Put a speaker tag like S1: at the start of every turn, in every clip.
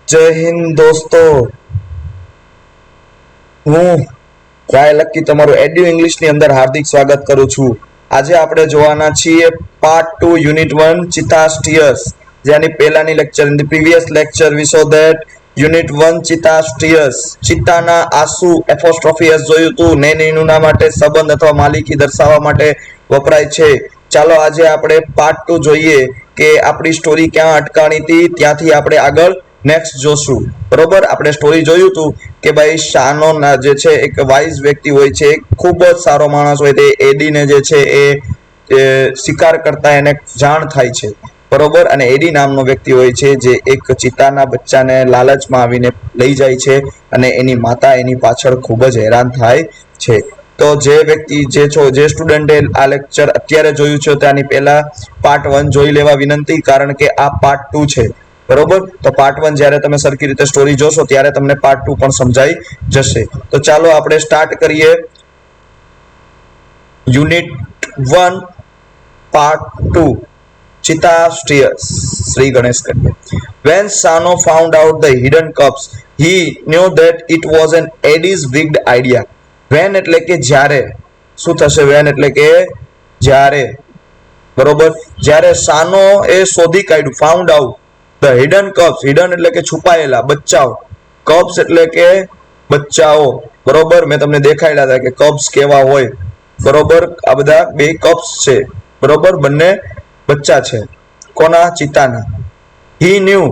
S1: જય હિન્દ દોસ્તો, હું રાય લક્કી તમારું એડ્યુ ઇંગ્લિશની અંદર હાર્દિક સ્વાગત કરું છું. આજે આપણે જોવાના છીએ પાર્ટ 2 યુનિટ 1 ચિતા સ્ટીયર્સ. જેની પહેલાની lecture in the previous lecture V so that unit 1 ચિતા સ્ટીયર્સ, ચિત્તાના આંસુ એપોસ્ટ્રોફી એસ જોયું હતું. નેનીનુના માટે સંબંધ અથવા માલિકી દર્શાવવા માટે વપરાય છે. ચાલો આજે આપણે પાર્ટ 2 જોઈએ કે આપણી સ્ટોરી ક્યાં અટકાણી હતી, ત્યાંથી આપણે આગળ નેક્સ્ટ જોશું. બરોબર, આપણે સ્ટોરી જોયું હતું કે ભાઈ શાનો જે છે એક વાઇઝ વ્યક્તિ હોય છે, ખૂબ જ સારો માણસ હોય તે એડીને જે છે એ શિકાર કરતા એને જાણ થાય છે. બરોબર, અને એડી નામનો વ્યક્તિ હોય છે જે એક ચિત્તાના બચ્ચાને લાલચમાં આવીને લઈ જાય છે અને એની માતા એની પાછળ ખૂબ જ હેરાન થાય છે. તો જે વ્યક્તિ જે સ્ટુડન્ટે આ લેક્ચર અત્યારે જોયું છે ત્યાંની પહેલા પાર્ટ 1 જોઈ લેવા વિનંતી, કારણ કે આ પાર્ટ 2 છે. બરોબર, તો પાર્ટ 1 જ્યારે તમે સરખી રીતે સ્ટોરી જોશો ત્યારે તમને પાર્ટ 2 પણ સમજાઈ જશે. તો ચાલો આપણે સ્ટાર્ટ કરીએ યુનિટ 1 પાર્ટ 2 ચિતા સ્ટીયર્સ. શ્રી ગણેશ કરીએ. When Sano found out the hidden cups, he knew that it was an Eddie's wicked idea. When એટલે કે જ્યારે. શું થશે? when એટલે કે જ્યારે. બરોબર, જ્યારે સાનો એ શોધી કાઢ્યું, found out the hidden cups. Hidden એટલે કે છુપાયેલા બચ્ચાઓ, કપ્સ એટલે કે બચ્ચાઓ. બરોબર, મેં તમને દેખાડ્યા હતા કે કપ્સ કેવા હોય. બરોબર, આ બધા બે કપ્સ છે. બરોબર, બંને બચ્ચા છે. કોના? ચિતાના. હી ન્યુ,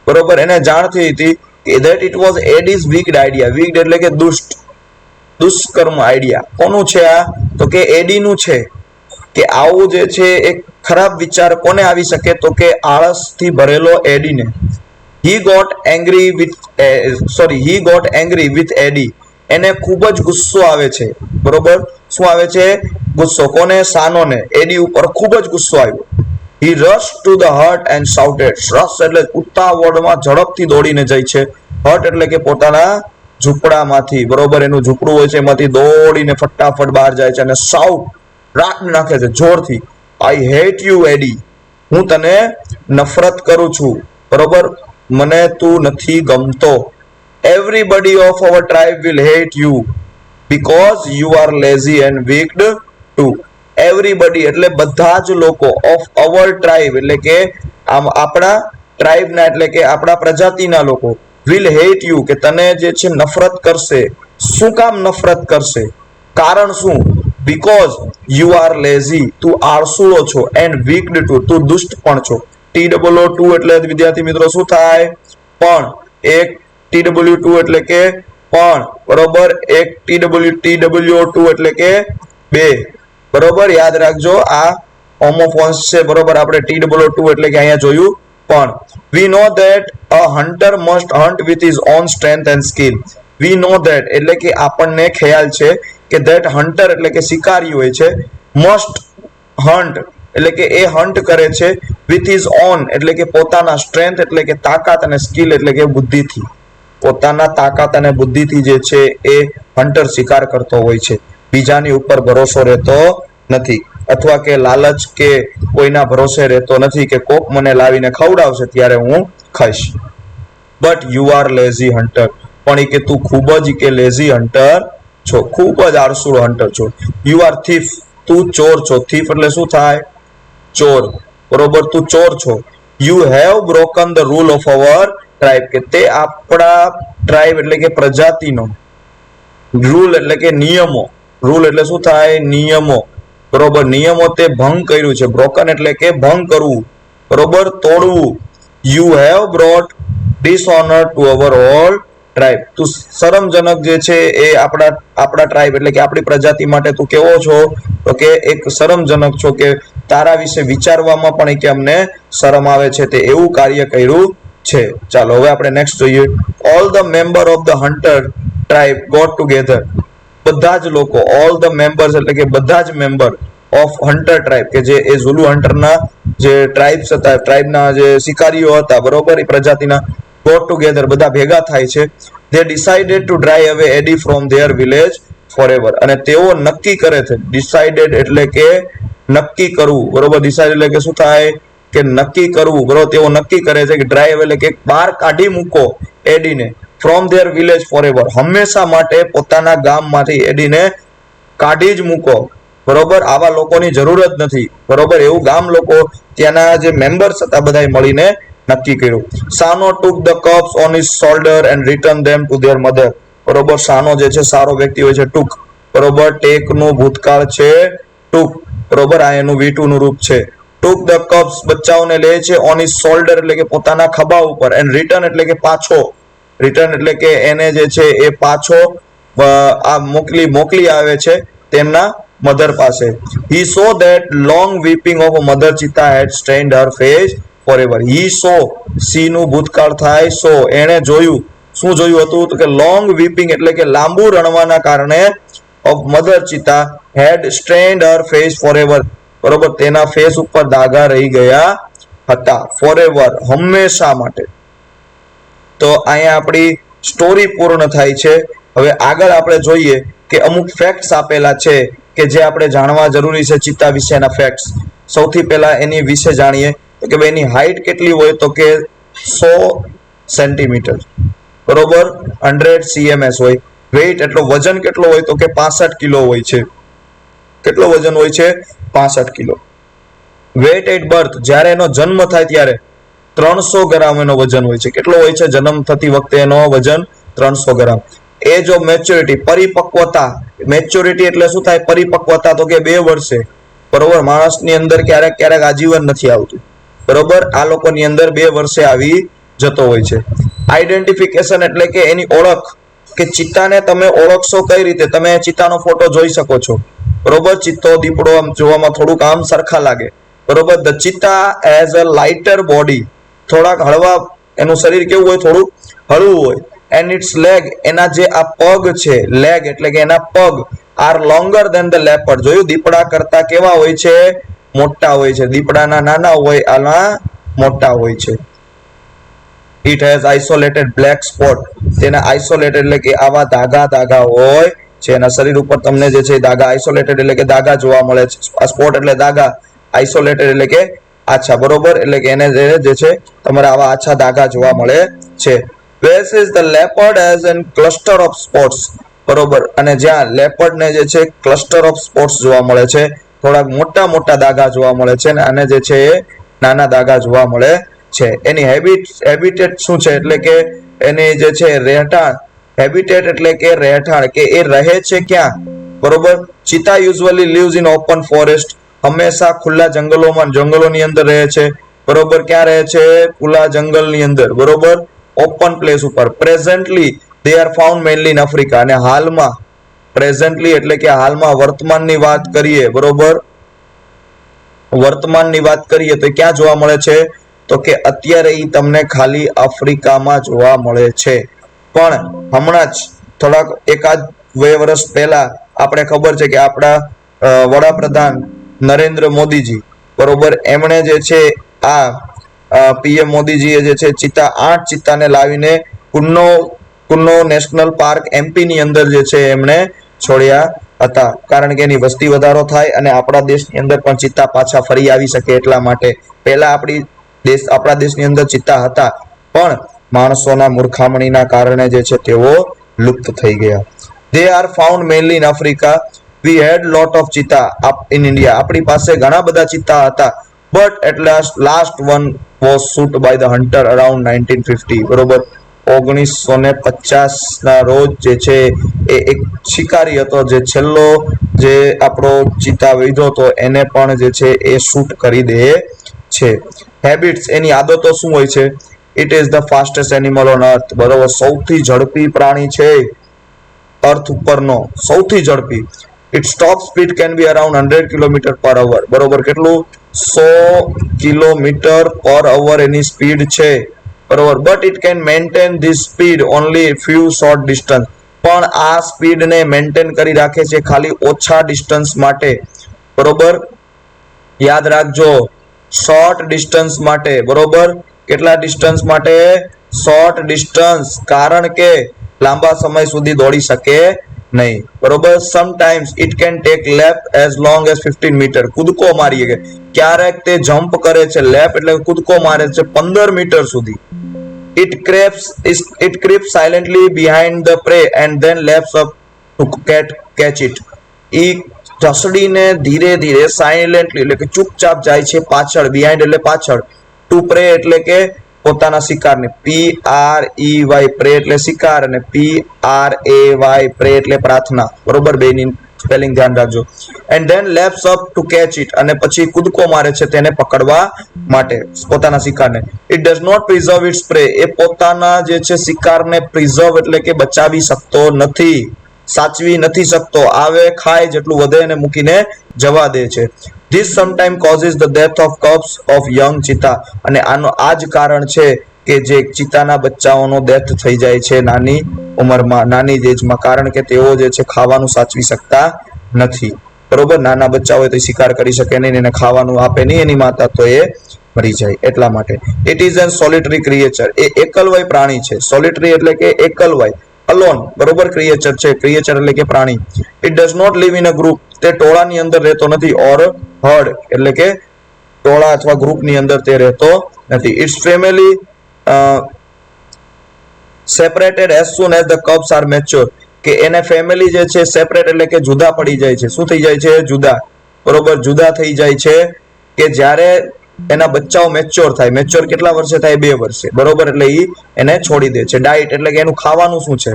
S1: બરોબર, એને જાણ થઈ હતી કે ધેટ ઇટ વોઝ એડીઝ વિક્ડ આઈડિયા. વિક્ડ એટલે કે દુષ્ટ, દુષ્કર્મ આઈડિયા. કોનું છે આ? તો કે એડીનું છે. કે આવું જે છે એક ખરાબ વિચાર કોને આવી શકે? તો કે આળસથી ભરેલો એડીને. હી ગોટ એંગ્રી વિથ એડી. એને ખૂબ જ ગુસ્સો આવે છે. બરોબર, શું આવે છે? ગુસ્સો. કોને? સાનોને. એડી ઉપર ખૂબ જ ગુસ્સો આવ્યો. He rush to the hut and shouted. Rush એટલે ઉતાવળમાં ઝડપથી દોડીને જાય છે. હટ એટલે કે પોતાના ઝૂંપડામાંથી. બરોબર, એનું ઝૂંપડું હોય છે એમાંથી દોડીને ફટાફટ બહાર જાય છે અને શાઉટ રાગ નાખે છે જોરથી. આઈ હેટ યુ એડી. હું તને નફરત કરું છું. બરોબર, મને તું નથી ગમતો. Everybody of our tribe will hate you because you are lazy and wicked too. Everybody એટલે બધા જ લોકો, ઓફ અવર ટ્રાઇબ એટલે કે આપણા ટ્રાઇબના એટલે કે આપણા પ્રજાતિના લોકો, વિલ હેટ યુ કે તને જે છે નફરત કરશે. શું કામ નફરત કરશે? કારણ શું? બીકોઝ યુ આર લેઝી, તું આળસુડો છો, એન્ડ વીક્ડ ટુ, તું દુષ્ટ પણ છો. TWO2 એટલે વિદ્યાર્થી મિત્રો શું થાય? પણ. એક TW2 એટલે કે પણ. બરોબર, એક TWO2 એટલે કે બે. બરોબર, યાદ રાખજો આ હોમોફોન્સ છે. બરોબર, આપણે TWO2 એટલે કે અહીંયા જોયું પણ. We know that a hunter must hunt with his own strength and skill. We know that એટલે કે આપણને ખ્યાલ છે કે ધેટ હન્ટર એટલે કે શિકારી હોય છે, મસ્ટ હન્ટ એટલે કે એ હન્ટ કરે છે, વિથ હિઝ ઓન એટલે કે પોતાના, સ્ટ્રેન્થ એટલે કે તાકાત, અને સ્કિલ એટલે કે બુદ્ધિથી. પોતાના તાકાત અને બુદ્ધિથી જે છે એ હન્ટર શિકાર કરતો હોય છે. બીજાની ઉપર ભરોસો રહેતો નથી, અથવા કે લાલચ કે કોઈના ભરોસે રહેતો નથી કે કોક મને લાવીને ખવડાવશે ત્યારે હું ખાઈશ. But you are lazy hunter. પણ એ કે તું ખૂબ જ કે લેઝી હન્ટર છો, ખૂબ જ આળસુડો હન્ટર છો. યુ આર થીફ, તું ચોર છો. થીફ એટલે શું થાય? ચોર. બરોબર, તું ચોર છો. You have broken the rule of our tribe કે તે આપણા ટ્રાઇબ એટલે કે પ્રજાતિનો રૂલ એટલે કે નિયમો. રૂલ એટલે શું થાય? નિયમો. બરોબર, નિયમો તે ભંગ કર્યું છે. બ્રોકન એટલે કે ભંગ કરવું. બરોબર, તોડવું. You have brought dishonour to our whole tribe. તું શરમજનક જે છે એ આપણા ટ્રાઇબ એટલે કે આપણી પ્રજાતિ માટે તું કેવો છો? તો કે એક શરમજનક છો, કે તારા વિશે વિચારવામાં પણ કે અમને શરમ આવે છે, તે એવું કાર્ય કર્યું છે. ચાલો હવે આપણે નેક્સ્ટ જોઈએ. All the member of the hunter tribe got together. બધા જ લોકો, ઓલ ધ મેમ્બર્સ એટલે કે બધા જ મેમ્બર ઓફ હન્ટર ટ્રાઇબ કે જે એ ઝુલુ હન્ટરના જે ટ્રાઇબ્સ હતા, ટ્રાઇબના જે શિકારીઓ હતા, બરોબર, એ પ્રજાતિના, ગોટ ટુગેધર બધા ભેગા થાય છે. they decided to drive away Eddie from their village forever. અને તેઓ નક્કી કરે છે. decided એટલે કે નક્કી કરવું. બરોબર, decide એટલે કે શું થાય? કે નક્કી કરવું, બરોબર, તેઓ નક્કી કરે છે કે ડ્રાઈવ એટલે કે બહાર કાઢી મૂકો એડીને from their village forever, હંમેશા માટે પોતાના ગામમાંથી એડીને કાઢી જ મૂકો, બરોબર, આવા લોકોની જરૂર જ નથી, બરોબર, એવું ગામ લોકો ત્યાંના જે મેમ્બર્સ હતા બધાએ મળીને નક્કી કર્યું. સાનો took the cups on his shoulder and returned them to their mother, બરોબર, સાનો જે છે સારો વ્યક્તિ હોય છે took, બરોબર, ટેક નું ભૂતકાળ છે took, બરોબર, આ એનું V2 નું રૂપ છે. took the cups બચ્ચાઓને લે છે on his shoulder એટલે કે પોતાના ખભા ઉપર, and return એટલે કે પાછો, રિટર્ન એટલે કે એને જે છે એ પાછો આ મોકલી આવે છે તેમના મધર પાસે. He saw that long weeping of a mother cheetah had stained her face forever. He saw, see નું ભૂતકાળ થાય so, એને જોયું, શું જોયું હતું તો કે લોંગ વીપિંગ એટલે કે લાંબુ રણવાના કારણે of mother cheetah had strand her face forever, બરોબર, તેના ફેસ ઉપર દાગા રહી ગયા હતા, ફોરએવર હંમેશા માટે. તો અહીંયા આપણી સ્ટોરી પૂર્ણ થાય છે. હવે આગળ આપણે જોઈએ કે અમુક ફેક્ટ્સ આપેલા છે કે જે આપણે જાણવા જરૂરી છે ચિત્તા વિશેના ફેક્ટ્સ. સૌથી પહેલા એની વિશે જાણીએ તો કે ભાઈ એની હાઈટ કેટલી હોય તો કે 100 સેન્ટીમીટર, બરોબર, 100 cms હોય. વેઇટ એટલો વજન કેટલો હોય તો કે 65 કિલો હોય છે. કેટલો વજન હોય છે? 65 કિલો. વેઇટ એટ બર્થ, જ્યારે એનો જન્મ થાય ત્યારે 300 ગ્રામ એનો વજન હોય છે. કેટલો હોય છે જન્મ થતી વખતે એનો વજન? 300 ગ્રામ. એજ ઓફ મેચ્યોરિટી, પરિપક્વતા, મેચ્યોરિટી એટલે શું થાય? પરિપક્વતા, તો કે 2 વર્ષે, બરોબર, માણસની અંદર ક્યારેક ક્યારેક આજીવન નથી આવતું, બરોબર, આ લોકોની અંદર 2 વર્ષે આવી જતો હોય છે. આઈડેન્ટિફિકેશન એટલે કે એની ઓળખ, કે ચિત્તાને તમે ઓળખશો કઈ રીતે? તમે ચિત્તાનો ફોટો જોઈ શકો છો, બરોબર, ચિત્તો દીપડો આમ જોવામાં થોડુંક આમ સરખા લાગે, બરોબર. ધ ચિત્તા એઝ અ લાઇટર બોડી, થોડાક હળવા, એનું શરીર કેવું હોય? થોડું હળવું હોય. એન્ડ ઇટ્સ લેગ, એના જે આ પગ છે, લેગ એટલે કે એના પગ, are longer than the leopard, જોયું, દીપડા કરતા કેવા હોય છે? મોટા હોય છે. દીપડાના નાના હોય, આના મોટા હોય છે. It has isolated black spot, તેના આઇસોલેટેડ એટલે કે આવા દાગા હોય છે એના શરીર ઉપર. તમને જે છે દાગા, આઇસોલેટેડ એટલે કે દાગા જોવા મળે છે, આ સ્પોટ એટલે દાગા, આઇસોલેટેડ એટલે કે આછા, બરોબર, એટલે કે એને જે છે તમારે આવા આછા દાગા જોવા મળે છે. Where is the leopard as in cluster of spots, બરોબર, અને જ્યાં લેપર્ડ ને જે છે ક્લસ્ટર ઓફ સ્પોટ્સ જોવા મળે છે, થોડાક મોટા મોટા દાગા જોવા મળે છે, અને આને જે છે એ નાના દાગા જોવા મળે છે. એની હેબિટેટ શું છે? એટલે કે એની જે છે રહેઠાણ, હેબિટેટ એટલે કે રહેઠાણ, કે એ રહે છે ક્યાં, બરોબર. Cheetah usually lives in open forest, હંમેશા ખુલ્લા જંગલોની અંદર રહે છે, બરોબર. ક્યાં રહે છે? ખુલ્લા જંગલની અંદર, બરોબર, ઓપન પ્લેસ ઉપર. Presently they are found mainly in Africa, અને હાલમાં, પ્રેઝન્ટલી એટલે કે હાલમાં, વર્તમાનની વાત કરીએ, બરોબર, વર્તમાનની વાત કરીએ તો ક્યાં જોવા મળે છે? તો કે અત્યારે ઈ તમને ખાલી આફ્રિકામાં જોવા મળે છે. પણ હમણાં જ થોડાક એકાદ 2 વર્ષ પહેલા આપણે ખબર છે કે આપણા વડાપ્રધાન નરેન્દ્ર મોદીજી, બરોબર, એમણે જે છે આ પીએમ મોદીજીએ જે છે 8 ચિત્તાને લાવીને કુન્નો નેશનલ પાર્ક એમપી ની અંદર જે છે એમણે છોડ્યા હતા, કારણ કે એની વસ્તી વધારો થાય અને આપણા દેશની અંદર પણ ચિત્તા પાછા ફરી આવી શકે એટલા માટે. પહેલા આપણા દેશની અંદર ચિત્તા હતા, પણ માણસોના મૂર્ખામણીના કારણે જે છે તેઓ લુપ્ત થઈ ગયા. They are found mainly in Africa. We had lot of cheetah in India. આપણી પાસે ઘણા બધા ચિત્તા હતા, but at last one was shot by the hunter around 1950, બરોબર. 1950 ના રોજ જે છે એ એક શિકારી હતો, જે છેલ્લો જે આપણો ચિત્તા વધ્યો હતો એને પણ જે છે એ શૂટ કરી દે છે. હેબિટ્સ, એની આદતો શું હોય છે? It is the fastest animal on અર્થ, બરોબર, સૌથી ઝડપી પ્રાણી છે અર્થ ઉપરનો, સૌથી ઝડપી. It top speed can be around 100 kilometre પર અવર, બરોબર, કેટલું? 100 કિલોમીટર પર અવર એની સ્પીડ છે, બરોબર. But it can maintain this speed only few short distance, પણ આ સ્પીડને મેન્ટેન કરી રાખે છે ખાલી ઓછા ડિસ્ટન્સ માટે, બરોબર. યાદ રાખજો, શોર્ટ ડિસ્ટન્સ માટે, બરોબર. કેટલા ડિસ્ટન્સ માટે? શોર્ટ ડિસ્ટન્સ, કારણ કે લાંબા સમય સુધી દોડી શકે નહીં, બરોબર. Sometimes it can take leap as long as 15 metre, કૂદકો મારીએ કે ક્યારેક તે જમ્પ કરે છે, લેપ એટલે કૂદકો મારે છે 15 મીટર સુધી. It creeps silently behind the prey and then leaps up to catch it. ઈ ઢસડીને ધીરે ધીરે સાયલેન્ટલી એટલે કે ચૂપચાપ જાય છે પાછળ, બિહાઇન્ડ એટલે પાછળ, ટુ પ્રે એટલે કે પોતાના શિકારને, PREY પ્રે એટલે શિકાર અને PRAY પ્રે એટલે પ્રાર્થના, બરોબર. બેની સ્પેલિંગ ધ્યાન રાખજો. And then leaps up to catch it, અને પછી કૂદકો મારે છે તેને પકડવા માટે, પોતાના શિકારને. It does not preserve its prey, એ પોતાના જે છે શિકારને પ્રિઝર્વ એટલે કે બચાવી શકતો નથી, સાચવી નથી શકતો. આવે ખાય, જેટલું વધે એને મૂકીને જવા દે છે. This sometimes causes the death of cubs of young cheetah, અને આનો આ જ કારણ છે કે જે ચિત્તાના બચ્ચાઓનો ડેથ થઈ જાય છે નાની ઉંમરમાં, નાની એજમાં, કારણ કે તેઓ જે છે ખાવાનું સાચવી શકતા નથી, બરોબર. નાના બચ્ચા હોય તો શિકાર કરી શકે નહીં, એને ખાવાનું આપે નહીં એની માતા, તો એ મરી જાય, એટલા માટે. It is an solitary creature, એ એકલવય પ્રાણી છે. સોલિટરી એટલે કે એકલવય, અલોન, બરોબર. ક્રિએચર છે, ક્રિએચર એટલે કે પ્રાણી. It does not live in a group, તે ટોળાની અંદર રહેતો નથી. ઓર હર્ડ એટલે કે ટોળા અથવા ગ્રુપની અંદર તે રહેતો નથી. Its family separated as soon as the cubs are mature, કે એને ફેમિલી જે છે સેપરેટ એટલે કે જુદા પડી જાય છે. શું થઈ જાય છે? જુદા, બરોબર. જુદા થઈ જાય છે કે જ્યારે એના બચ્ચાઓ મેચ્યોર થાય. મેચ્યોર કેટલા વર્ષે થાય? 2 વર્ષે, બરોબર. એટલે ઈ એને છોડી દે છે. ડાઇટ એટલે કે એનું ખાવાનું શું છે?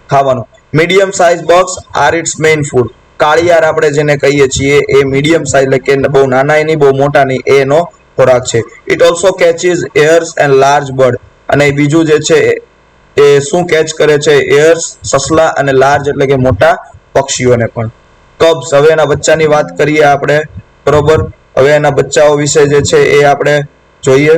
S1: ખાવાનું. Medium size bugs are its main food, કાળિયાર આપણે જેને કહીએ છીએ એ મીડિયમ સાઇઝ એટલે કે બહુ નાના નહીં, બહુ મોટા નહીં, એનો ખોરાક છે. It also catches hares and large bird, અને બીજું જે છે એ શું કેચ કરે છે? એર્સ, સસલા, અને લાર્જ એટલે કે મોટા પક્ષીઓને પણ. કબ્સ, હવે એના બચ્ચાની વાત કરીએ આપણે, બરોબર. હવે એના બચ્ચાઓ વિશે જે છે એ આપણે જોઈએ.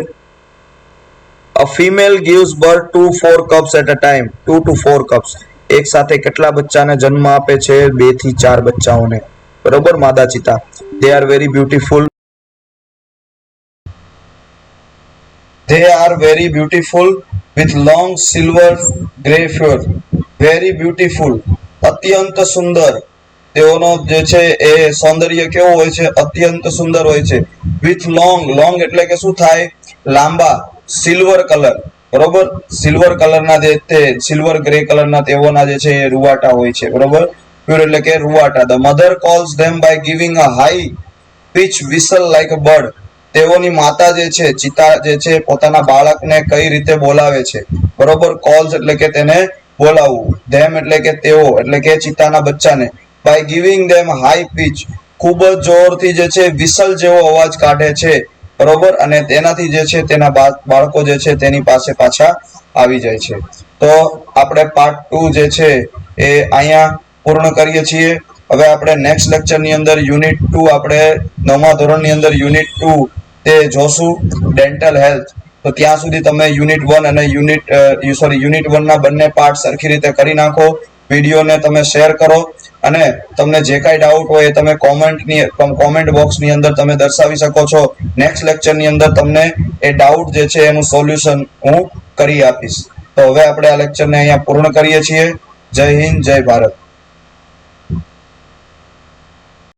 S1: A female gives birth to 4 cubs at a time, 2 to 4 cubs. એક સાથે કેટલા બચ્ચાને જન્મ આપે છે? 2 થી 4 બચ્ચાઓને, બરોબર. માદા ચિતા. They are very beautiful. They are very beautiful with long silver grey fur. Very beautiful, અત્યંત સુંદર. તેઓનો જે છે એ સૌંદર્ય કેવો હોય છે? અત્યંત સુંદર હોય છે. વિથ લોંગ, લોંગ એટલે કે શું થાય? લાંબા. સિલ્વર કલર, બરોબર. સિલ્વર કલરના જે તે સિલ્વર ગ્રે કલરના તેઓના જે છે એ રૂવાટા હોય છે, બરોબર. પ્યોર એટલે કે રૂવાટા. The mother calls them by giving a high pitch whistle like a bird. તેઓની માતા જે છે, ચિતા જે છે, પોતાના બાળકને કઈ રીતે બોલાવે છે? બરોબર. કોલ્સ એટલે કે તેને બોલાવવું. ધેમ એટલે કે તેઓ, એટલે કે ચિતાના બચ્ચાને. By giving them high pitch, ખૂબ જ જોરથી જે છે વિસલ જેવો અવાજ કાઢે છે, બરોબર. અને તેનાથી જે છે તેના બાળકો જે છે તેની પાસે પાછા આવી જાય છે. તો આપણે પાર્ટ 2 જે છે એ અહીંયા પૂર્ણ કરીએ છીએ. હવે આપણે નેક્સ્ટ લેક્ચરની અંદર યુનિટ 2, આપણે 9મા ધોરણની અંદર યુનિટ 2 તે જોશું, ડેન્ટલ હેલ્થ. તો ત્યાં સુધી તમે યુનિટ 1 અને યુનિટ 1 ના બંને પાર્ટ સરખી રીતે કરી નાખો. વિડીયોને તમે શેર કરો, અને તમને જે કાંઈ ડાઉટ હોય એ તમે કોમેન્ટ બોક્સની અંદર તમે દર્શાવી શકો છો. નેક્સ્ટ લેક્ચરની અંદર તમને એ ડાઉટ જે છે એનું સોલ્યુશન હું કરી આપીશ. તો હવે આપણે આ લેક્ચરને અહીંયા પૂર્ણ કરીએ છીએ. જય હિન્દ, જય ભારત.